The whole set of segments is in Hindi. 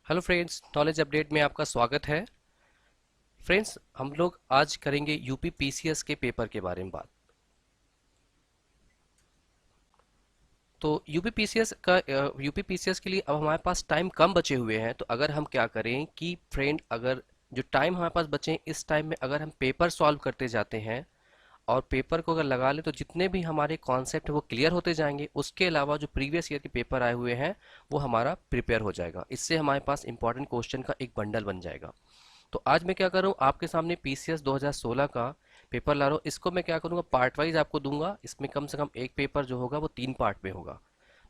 हेलो फ्रेंड्स, नॉलेज अपडेट में आपका स्वागत है। फ्रेंड्स, हम लोग आज करेंगे यूपी पीसीएस के पेपर के बारे में बात। तो यूपी पीसीएस के लिए अब हमारे पास टाइम कम बचे हुए हैं। तो अगर हम क्या करें कि फ्रेंड, अगर जो टाइम हमारे पास बचे हैं इस टाइम में अगर हम पेपर सॉल्व करते जाते हैं और पेपर को अगर लगा लें तो जितने भी हमारे कॉन्सेप्ट है वो क्लियर होते जाएंगे। उसके अलावा जो प्रीवियस ईयर के पेपर आए हुए हैं वो हमारा प्रिपेयर हो जाएगा। इससे हमारे पास इंपॉर्टेंट क्वेश्चन का एक बंडल बन जाएगा। तो आज मैं क्या कर रहा हूँ, आपके सामने पीसीएस 2016 का पेपर ला रहा हूँ। इसको मैं क्या करूँगा, पार्ट वाइज आपको दूंगा। इसमें कम से कम एक पेपर जो होगा वो 3 पार्ट में होगा।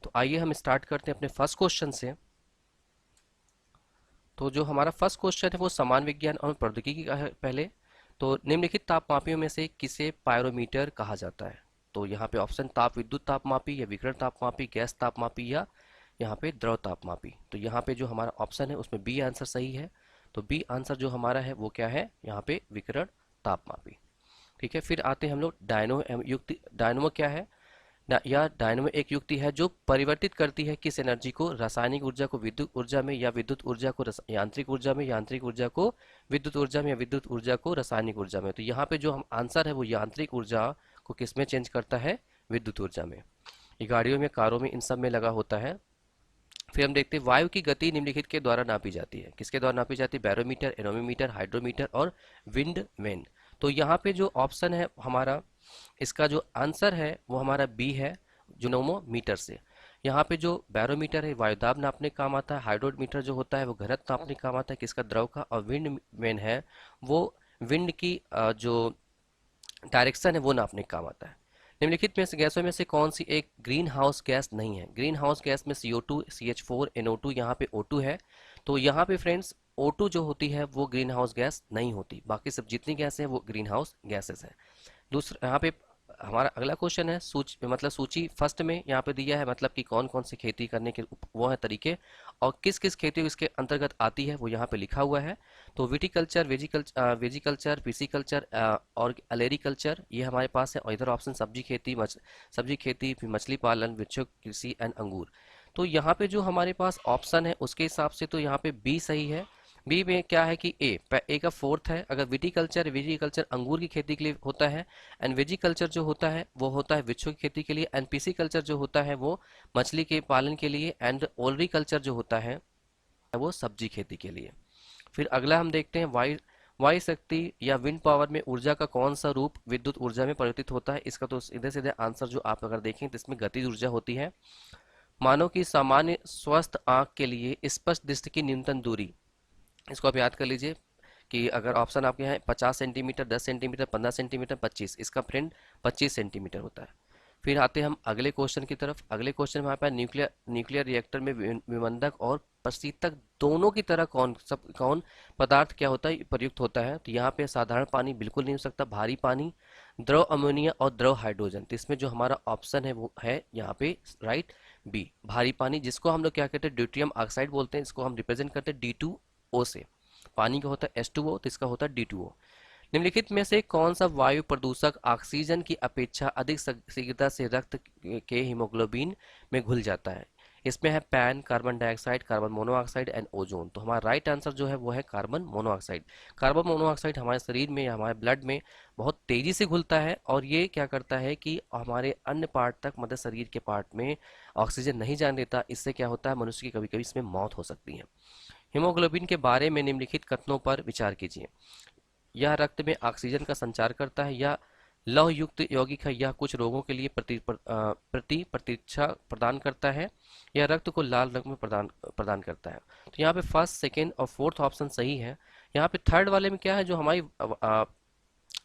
तो आइए हम स्टार्ट करते हैं अपने फर्स्ट क्वेश्चन से। तो जो हमारा फर्स्ट क्वेश्चन है वो समान विज्ञान और प्रौद्योगिकी का है। पहले तो निम्नलिखित तापमापियों में से किसे पायरोमीटर कहा जाता है। तो यहाँ पे ऑप्शन ताप विद्युत तापमापी या विकिरण तापमापी, गैस तापमापी या यहाँ पे द्रव तापमापी। तो यहाँ पे जो हमारा ऑप्शन है उसमें बी आंसर सही है। तो बी आंसर जो हमारा है वो क्या है, यहाँ पे विकिरण तापमापी। ठीक है, फिर आते हैं हम लोग डायनो युक्ति। डायनोमो क्या है, या डायनमो एक युक्ति है जो परिवर्तित करती है किस एनर्जी को, रासायनिक ऊर्जा को विद्युत ऊर्जा में, या विद्युत ऊर्जा को यांत्रिक ऊर्जा में, यांत्रिक ऊर्जा को विद्युत ऊर्जा में, या विद्युत ऊर्जा को रासायनिक ऊर्जा में। तो यहाँ पे जो हम आंसर है वो यांत्रिक ऊर्जा को किस में चेंज करता है, विद्युत ऊर्जा में। ये गाड़ियों में, कारों में, इन सब में लगा होता है। फिर हम देखते हैं वायु की गति निम्नलिखित के द्वारा नापी जाती है। किसके द्वारा नापी जाती है, बैरोमीटर, एनोमीटर, हाइड्रोमीटर और विंड वेन। तो यहाँ पे जो ऑप्शन है हमारा, इसका जो आंसर है वो हमारा बी है, जुनोमोमीटर से। यहाँ पे जो बैरोमीटर है वायुदाब नापने काम आता है, हाइड्रोमीटर जो होता है वो घनत्व नापने काम आता है किसका, द्रव का, और विंड मैन है वो विंड की जो डायरेक्शन है वो नापने काम आता है। निम्नलिखित में से गैसों में से कौन सी एक ग्रीन हाउस गैस नहीं है। ग्रीन हाउस गैस में CO2, CH4, NO2, यहाँ पे O2 है। तो यहाँ पे फ्रेंड्स O2 जो होती है वो ग्रीन हाउस गैस नहीं होती, बाकी सब जितनी गैस है वो ग्रीन हाउस गैसेस है। दूसरा यहाँ पे हमारा अगला क्वेश्चन है सूची, मतलब सूची फर्स्ट में यहाँ पे दिया है, मतलब कि कौन कौन सी खेती करने के वो है तरीके, और किस किस खेती इसके अंतर्गत आती है वो यहाँ पे लिखा हुआ है। तो विटिकल्चर, वेजिकल्चर, पिसिकल्चर और अलेरिकल्चर ये हमारे पास है। और इधर ऑप्शन सब्जी खेती, सब्जी खेती, फिर मछली पालन, वृक्ष कृषि एंड अंगूर। तो यहाँ पे जो हमारे पास ऑप्शन है उसके हिसाब से तो यहाँ पे बी सही है। बी में क्या है कि ए का फोर्थ है। अगर विटिकल्चर अंगूर की खेती के लिए होता है, एंड वेजिकल्चर जो होता है वो होता है वृक्षों की खेती के लिए, एंड पिसिकल्चर जो होता है वो मछली के पालन के लिए, एंड ओलरीकल्चर जो होता है वो सब्जी खेती के लिए। फिर अगला हम देखते हैं वायु शक्ति या विंड पावर में ऊर्जा का कौन सा रूप विद्युत ऊर्जा में परिवर्तित होता है। इसका तो सीधे सीधे आंसर जो आप अगर देखें तो इसमें गतिज ऊर्जा होती है। मानव की सामान्य स्वस्थ आंख के लिए स्पष्ट दृष्टि की न्यूनतम दूरी, इसको आप याद कर लीजिए कि अगर ऑप्शन आपके यहाँ 50 सेंटीमीटर, 10 सेंटीमीटर, 15 सेंटीमीटर, 25, इसका फ्रेंड 25 सेंटीमीटर होता है। फिर आते हैं हम अगले क्वेश्चन की तरफ। अगले क्वेश्चन में हमारे पास न्यूक्लियर रिएक्टर में विमंदक और प्रशीतक दोनों की तरह कौन पदार्थ क्या होता है, प्रयुक्त होता है। तो यहाँ पे साधारण पानी बिल्कुल नहीं हो सकता, भारी पानी, द्रव अमोनिया और द्रव हाइड्रोजन। तो इसमें जो हमारा ऑप्शन है वो है यहाँ पे राइट बी, भारी पानी, जिसको हम लोग क्या कहते हैं, ड्यूट्रियम ऑक्साइड बोलते हैं। इसको हम रिप्रेजेंट करते हैं D2O से। पानी का होता है H2O, तो इसका होता है D2O। निम्नलिखित में से कौन सा वायु प्रदूषक ऑक्सीजन की अपेक्षा अधिक शीघ्रता से रक्त के हीमोग्लोबिन में घुल जाता है। इसमें है pan, carbon dioxide, carbon monoxide and ozone. तो हमारा राइट आंसर जो है वो है कार्बन मोनोऑक्साइड। कार्बन मोनोऑक्साइड हमारे शरीर में या हमारे ब्लड में बहुत तेजी से घुलता है, और ये क्या करता है कि हमारे अन्य पार्ट तक, मतलब शरीर के पार्ट में ऑक्सीजन नहीं जाने देता। इससे क्या होता है, मनुष्य की कभी कभी इसमें मौत हो सकती है। हीमोग्लोबिन के बारे में निम्नलिखित कथनों पर विचार कीजिए। यह रक्त में ऑक्सीजन का संचार करता है, या लौह युक्त यौगिक है, यह कुछ रोगों के लिए प्रतिरक्षा प्रदान करता है, यह रक्त को लाल रंग में प्रदान करता है। तो यहाँ पे फर्स्ट, सेकेंड और फोर्थ ऑप्शन सही है। यहाँ पे थर्ड वाले में क्या है, जो हमारी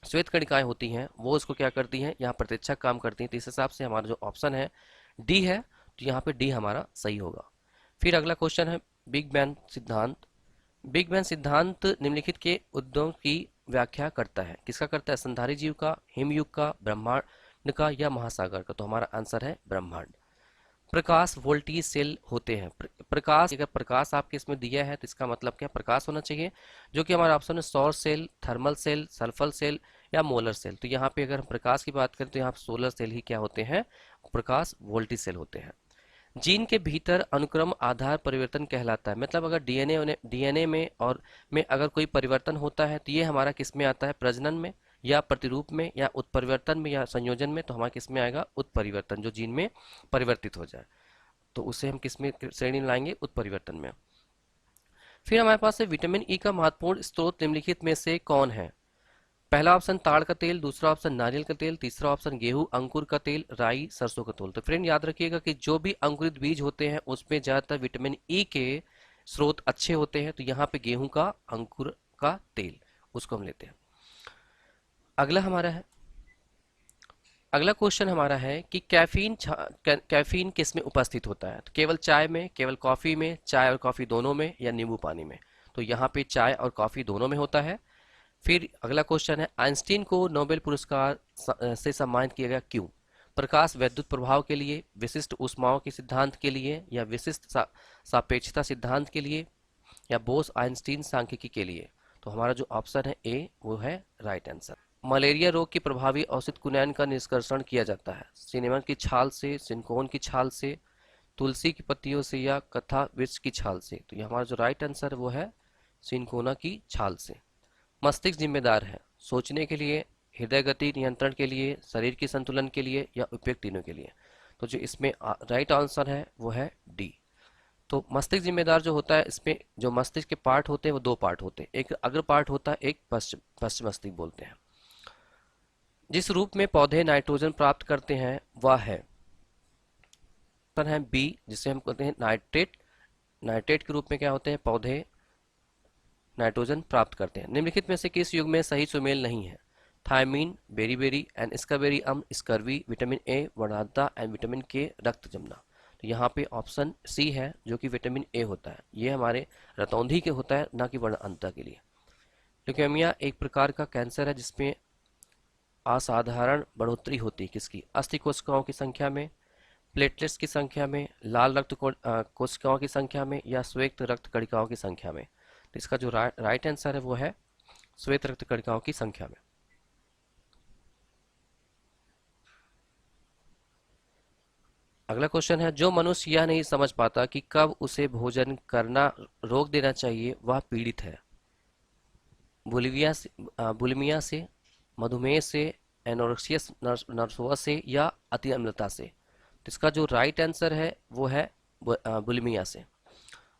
श्वेत कणिकाएं होती हैं वो इसको क्या करती हैं, यहाँ प्रतिरक्षा काम करती हैं। तो इस हिसाब से हमारा जो ऑप्शन है डी है। तो यहाँ पे डी हमारा सही होगा। फिर अगला क्वेश्चन है बिग बैंग सिद्धांत। बिग बैंग सिद्धांत निम्नलिखित के उद्गम की व्याख्या करता है। किसका करता है, स्तनधारी जीव का, हिमयुग का, ब्रह्मांड का, या महासागर का। तो हमारा आंसर है ब्रह्मांड। प्रकाश वोल्टेज सेल होते हैं। प्रकाश, अगर प्रकाश आपके इसमें दिया है तो इसका मतलब क्या, प्रकाश होना चाहिए, जो कि हमारा ऑप्शन है सौर cell, thermal cell, sulphur cell या मोलर सेल। तो यहाँ पे अगर हम प्रकाश की बात करें तो यहाँ सोलर सेल ही क्या होते हैं, प्रकाश वोल्टेज सेल होते हैं। जीन के भीतर अनुक्रम आधार परिवर्तन कहलाता है, मतलब अगर डीएनए में और में अगर कोई परिवर्तन होता है तो ये हमारा किस में आता है, प्रजनन में या प्रतिरूप में या उत्परिवर्तन में या संयोजन में, तो हमारा किस में आएगा, उत्परिवर्तन, जो जीन में परिवर्तित हो जाए तो उसे हम किस में श्रेणी में लाएंगे, उत्परिवर्तन में। फिर हमारे पास है विटामिन ई का महत्वपूर्ण स्रोत निम्नलिखित में से कौन है। पहला ऑप्शन ताड़ का तेल, दूसरा ऑप्शन नारियल का तेल, तीसरा ऑप्शन गेहूं अंकुर का तेल, राई, सरसों का तेल। तो फ्रेंड याद रखिएगा कि जो भी अंकुरित बीज होते हैं उसमें ज्यादातर विटामिन ई के स्रोत अच्छे होते हैं, तो यहाँ पे गेहूं का अंकुर का तेल, उसको हम लेते हैं। अगला हमारा है, अगला क्वेश्चन हमारा है कि कैफीन किस में उपस्थित होता है, तो केवल चाय में, केवल कॉफी में, चाय और कॉफी दोनों में, या नींबू पानी में। तो यहाँ पे चाय और कॉफी दोनों में होता है। फिर अगला क्वेश्चन है, आइंस्टीन को नोबेल पुरस्कार से सम्मानित किया गया क्यों। प्रकाश वैद्युत प्रभाव के लिए, विशिष्ट ऊष्माओं के सिद्धांत के लिए, या विशिष्ट सापेक्षता सिद्धांत के लिए, या बोस आइंस्टीन सांख्यिकी के लिए। तो हमारा जो ऑप्शन है ए वो है राइट आंसर। मलेरिया रोग की प्रभावी औषध कुनैन का निष्कर्षण किया जाता है सिनेमन की छाल से, सिनकोन की छाल से, तुलसी की पत्तियों से, या कथा वृक्ष की छाल से। तो ये हमारा जो राइट आंसर है वो है सिनकोना की छाल से। मस्तिष्क जिम्मेदार है सोचने के लिए, हृदय गति नियंत्रण के लिए, शरीर की संतुलन के लिए, या उपयुक्त तीनों के लिए। तो जो इसमें राइट आंसर है वो है डी। तो मस्तिष्क जिम्मेदार जो होता है, इसमें जो मस्तिष्क के पार्ट होते हैं वो दो पार्ट होते हैं, एक अग्र पार्ट होता है, एक पश्च मस्तिष्क बोलते हैं। जिस रूप में पौधे नाइट्रोजन प्राप्त करते हैं वह है बी, जिसे हम कहते हैं नाइट्रेट। नाइट्रेट के रूप में क्या होते हैं, पौधे नाइट्रोजन प्राप्त करते हैं। निम्नलिखित में से किस युग में सही सुमेल नहीं है। थायमीन, बेरीबेरी एंड स्कबेरी अम्ल, स्कर्वी, विटामिन ए वर्णहंता एंड विटामिन के रक्त जमना। तो यहाँ पे ऑप्शन सी है जो कि विटामिन ए होता है, ये हमारे रतौंधी के होता है, ना कि वर्णहंता के लिए। ल्यूकेमिया एक प्रकार का कैंसर है जिसमें असाधारण बढ़ोतरी होती है किसकी, अस्थि कोशिकाओं की संख्या में, प्लेटलेट्स की संख्या में, लाल रक्त कोशिकाओं की संख्या में, या श्वेत रक्त कणिकाओं की संख्या में। तो इसका जो राइट आंसर है वो है श्वेत रक्त कणिकाओं की संख्या में। अगला क्वेश्चन है, जो मनुष्य यह नहीं समझ पाता कि कब उसे भोजन करना रोक देना चाहिए वह पीड़ित है। बुलिमिया से, मधुमेह से, एनोरेक्सियस नर्वोसा से, या अति अम्लता से। तो इसका जो राइट आंसर है वो है बुलिमिया से।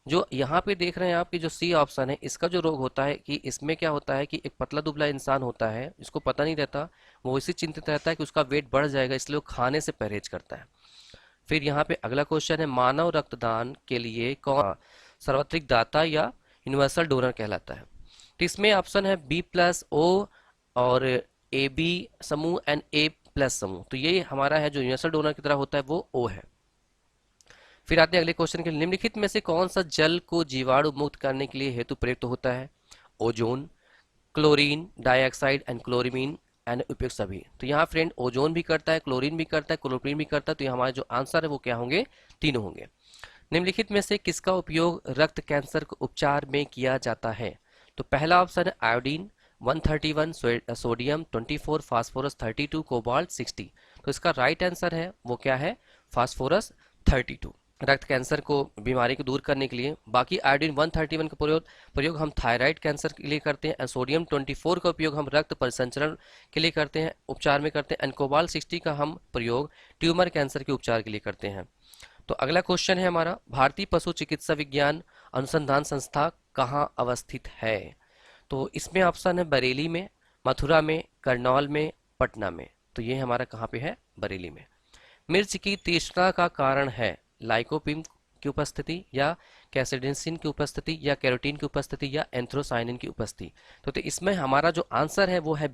जो यहाँ पे देख रहे हैं आप कि जो सी ऑप्शन है, इसका जो रोग होता है कि इसमें क्या होता है कि एक पतला दुबला इंसान होता है, जिसको पता नहीं रहता, वो इसी चिंतित रहता है कि उसका वेट बढ़ जाएगा, इसलिए वो खाने से परहेज करता है। फिर यहाँ पे अगला क्वेश्चन है, मानव रक्तदान के लिए कौन सार्वत्रिक दाता या यूनिवर्सल डोनर कहलाता है। तो इसमें ऑप्शन है बी प्लस ओ और ए बी समूह एंड ए प्लस समूह। तो ये हमारा है जो यूनिवर्सल डोनर की तरह होता है वो ओ है। फिर आते हैं अगले क्वेश्चन के, निम्नलिखित में से कौन सा जल को जीवाणु मुक्त करने के लिए हेतु प्रयुक्त होता है। Ozone, chlorine dioxide and chloramine and उपयुक्त सभी। तो यहाँ फ्रेंड ओजोन भी करता है, क्लोरीन भी करता है, क्लोरीन भी करता है। तो हमारे जो आंसर है वो क्या होंगे, तीनों होंगे। निम्नलिखित में से किसका उपयोग रक्त कैंसर के उपचार में किया जाता है। तो पहला ऑप्शन है आयोडीन 131, सोडियम 24, फास्फोरस 32, कोबाल्ट 60। तो इसका राइट आंसर है वो क्या है, फास्फोरस 32, रक्त कैंसर को बीमारी को दूर करने के लिए। बाकी आयोडीन 131 का प्रयोग हम थायराइड कैंसर के लिए करते हैं, सोडियम 24 का उपयोग हम रक्त परिसंचरण के लिए करते हैं, उपचार में करते हैं, एंड कोबाल्ट 60 का हम प्रयोग ट्यूमर कैंसर के उपचार के लिए करते हैं। तो अगला क्वेश्चन है हमारा, भारतीय पशु चिकित्सा विज्ञान अनुसंधान संस्था कहाँ अवस्थित है। तो इसमें ऑप्शन है बरेली में, मथुरा में, करनौल में, पटना में। तो ये हमारा कहाँ पे है, बरेली में। मिर्च की तीक्ष्णता का कारण है लाइकोपिन की उपस्थिति, या कैसिडिन की उपस्थिति, या कैरोटीन की उपस्थिति, या एंथ्रोसाइनिन की उपस्थिति। तो इसमें हमारा जो आंसर है वो है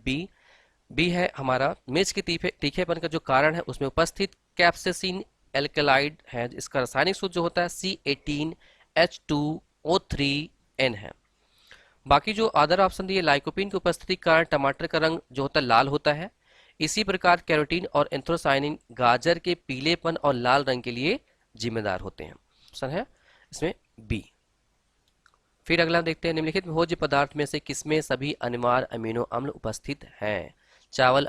बी है हमारा। मिर्च के तीखेपन का जो कारण है उसमें उपस्थित कैप्सेसिन एल्कलाइड है, इसका रासायनिक सूत्र जो होता है C18H2O3N है। बाकी जो अदर ऑप्शन दिए, लाइकोपिन की उपस्थिति के कारण टमाटर का रंग जो होता है लाल होता है। इसी प्रकार कैरोटीन और एंथ्रोसाइनिन गाजर के पीलेपन और लाल रंग के लिए जिम्मेदार होते हैं। ऑप्शन है इसमें बी। फिर अगला देखते हैं, निम्नलिखित भोज्य पदार्थ में से किसमें सभी अनिवार्य अमीनो अम्ल उपस्थित हैं। चावल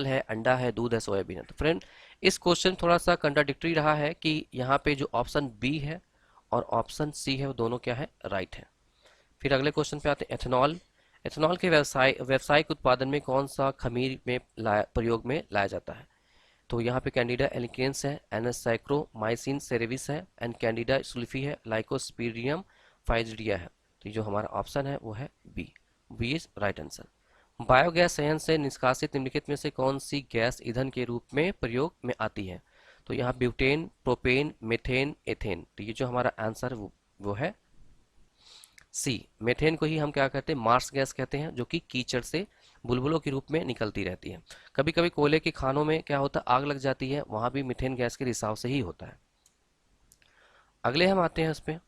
है, अंडा है, दूध है, सोयाबीन है। तो फ्रेंड इस क्वेश्चन थोड़ा सा कंट्राडिक्टरी रहा है कि यहाँ पे जो ऑप्शन बी है और ऑप्शन सी है वो दोनों क्या है, राइट है। फिर अगले क्वेश्चन पे आते हैं, एथेनॉल। एथेनॉल के व्यावसायिक उत्पादन में कौन सा खमीर में प्रयोग में लाया जाता है? तो यहाँ पे कैंडिडा एल्केन्स है, एनएस साइक्रोमाइसिन सेरेविस है, एंड कैंडिडा सुल्फी है, लाइकोस्पीडियम फाइजिडिया है। तो जो हमारा ऑप्शन है वो है b, b is right answer. Biogas संयंत्र से निष्कासित निम्नलिखित में से कौन सी गैस ईंधन के रूप में प्रयोग में आती है? तो यहाँ ब्यूटेन, प्रोपेन, मेथेन, एथेन। तो ये जो हमारा आंसर वो है सी। मेथेन को ही हम क्या कहते हैं, मार्स गैस कहते हैं, जो कि कीचड़ से बुलबुलों के रूप में निकलती रहती है। कभी कभी कोयले के खानों में क्या होता है, आग लग जाती है, वहां भी मीथेन गैस के रिसाव से ही होता है। अगले हम आते हैं उस पे,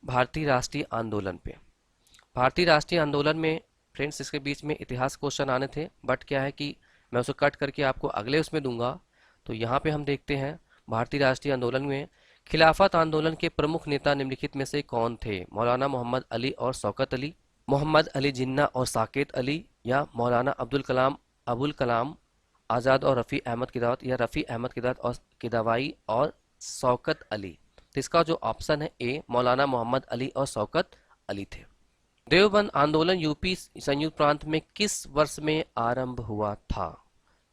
भारतीय राष्ट्रीय आंदोलन पे। भारतीय राष्ट्रीय आंदोलन में फ्रेंड्स इसके बीच में इतिहास क्वेश्चन आने थे, बट क्या है कि मैं उसे कट करके आपको अगले उसमें दूंगा। तो यहाँ पे हम देखते हैं भारतीय राष्ट्रीय आंदोलन में खिलाफत आंदोलन के प्रमुख नेता निम्नलिखित में से कौन थे? मौलाना मोहम्मद अली और शौकत अली, मोहम्मद अली जिन्ना और साकेत अली, या मौलाना अबुल कलाम आज़ाद और रफ़ी अहमद किदावत, या रफ़ी अहमद किदावत और किदावाई और शौकत अली। तो इसका जो ऑप्शन है ए, मौलाना मोहम्मद अली और शौकत अली थे। देवबंद आंदोलन यूपी संयुक्त प्रांत में किस वर्ष में आरंभ हुआ था?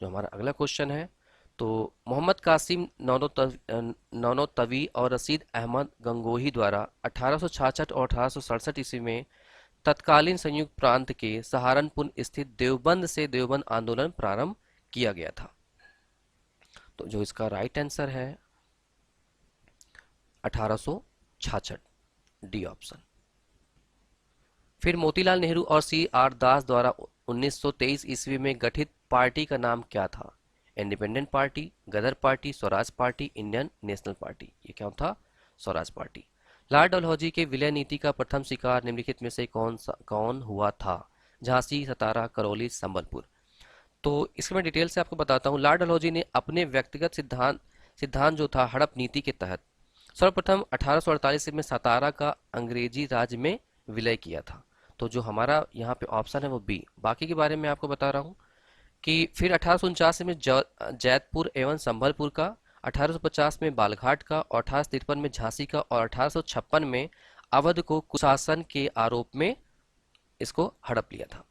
जो हमारा अगला क्वेश्चन है, तो मोहम्मद कासिम नौनोतवी और रशीद अहमद गंगोही द्वारा 1866 और 1867 ईस्वी में तत्कालीन संयुक्त प्रांत के सहारनपुर स्थित देवबंद से देवबंद आंदोलन प्रारंभ किया गया था। तो जो इसका राइट आंसर है 1866, डी ऑप्शन। फिर मोतीलाल नेहरू और सी आर दास द्वारा 1923 ईस्वी में गठित पार्टी का नाम क्या था? Independent party, Ghadar party, Swaraj party, Indian National party. ये क्या था? स्वराज पार्टी। लॉर्ड डलहौजी के विलय नीति का प्रथम शिकार निम्नलिखित में से कौन हुआ था? झांसी, सतारा, करौली, संबलपुर। तो इसके मैं डिटेल से आपको बताता हूँ। लॉर्ड डलहौजी ने अपने व्यक्तिगत सिद्धांत जो था हड़प नीति के तहत सर्वप्रथम 1848 में सतारा का अंग्रेजी राज में विलय किया था। तो जो हमारा यहाँ पे ऑप्शन है वो बी। बाकी के बारे में आपको बता रहा हूँ कि फिर 1849 में जैतपुर एवं संभलपुर का, 1850 में बालघाट का, और 1853 में झांसी का, और 1856 में अवध को कुशासन के आरोप में इसको हड़प लिया था।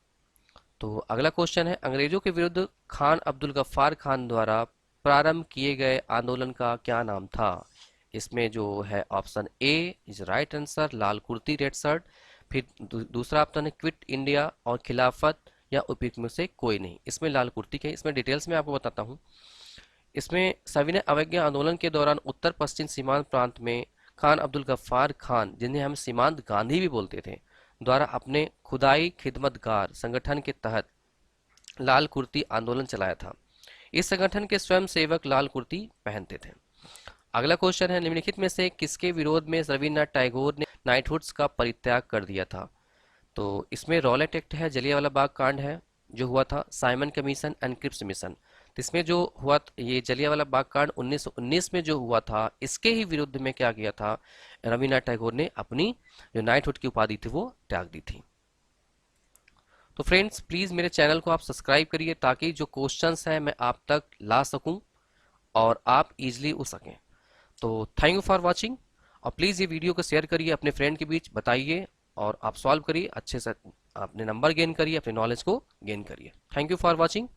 तो अगला क्वेश्चन है, अंग्रेजों के विरुद्ध खान अब्दुल गफ्फार खान द्वारा प्रारंभ किए गए आंदोलन का क्या नाम था? इसमें जो है option A is right answer, Lal kurti red shirt. फिर दूसरा ऑप्शन है क्विट इंडिया और खिलाफत, या उपयुक्त में से कोई नहीं। इसमें लाल कुर्ती के, इसमें डिटेल्स में आपको बताता हूँ। इसमें सविनय अवज्ञा आंदोलन के दौरान उत्तर पश्चिम सीमांत प्रांत में खान अब्दुल गफ्फार खान, जिन्हें हम सीमांत गांधी भी बोलते थे, द्वारा अपने खुदाई खिदमतगार संगठन के तहत लाल कुर्ती आंदोलन चलाया था। इस संगठन के स्वयं सेवक लाल कुर्ती पहनते थे। अगला क्वेश्चन है, निम्नलिखित में से किसके विरोध में रविन्द्रनाथ टैगोर ने नाइटहुड्स का परित्याग कर दिया था? तो इसमें रॉलेट एक्ट है, जलियांवाला बाग कांड है जो हुआ था, Simon Commission and Cripps Mission. तो इसमें जो हुआ ये जलियांवाला बाग कांड 1919 में जो हुआ था, इसके ही विरुद्ध में क्या किया था, रविन्द्रनाथ टैगोर ने अपनी जो नाइटहुड की उपाधि थी वो त्याग दी थी। तो फ्रेंड्स प्लीज मेरे चैनल को आप सब्सक्राइब करिए ताकि जो क्वेश्चंस हैं मैं आप तक ला सकूं और आप इजीली उठ सकें। तो थैंक यू फॉर वॉचिंग, और प्लीज़ ये वीडियो को शेयर करिए अपने फ्रेंड के बीच, बताइए और आप सॉल्व करिए अच्छे से, अपने नंबर गेन करिए, अपने नॉलेज को गेन करिए। Thank you for watching.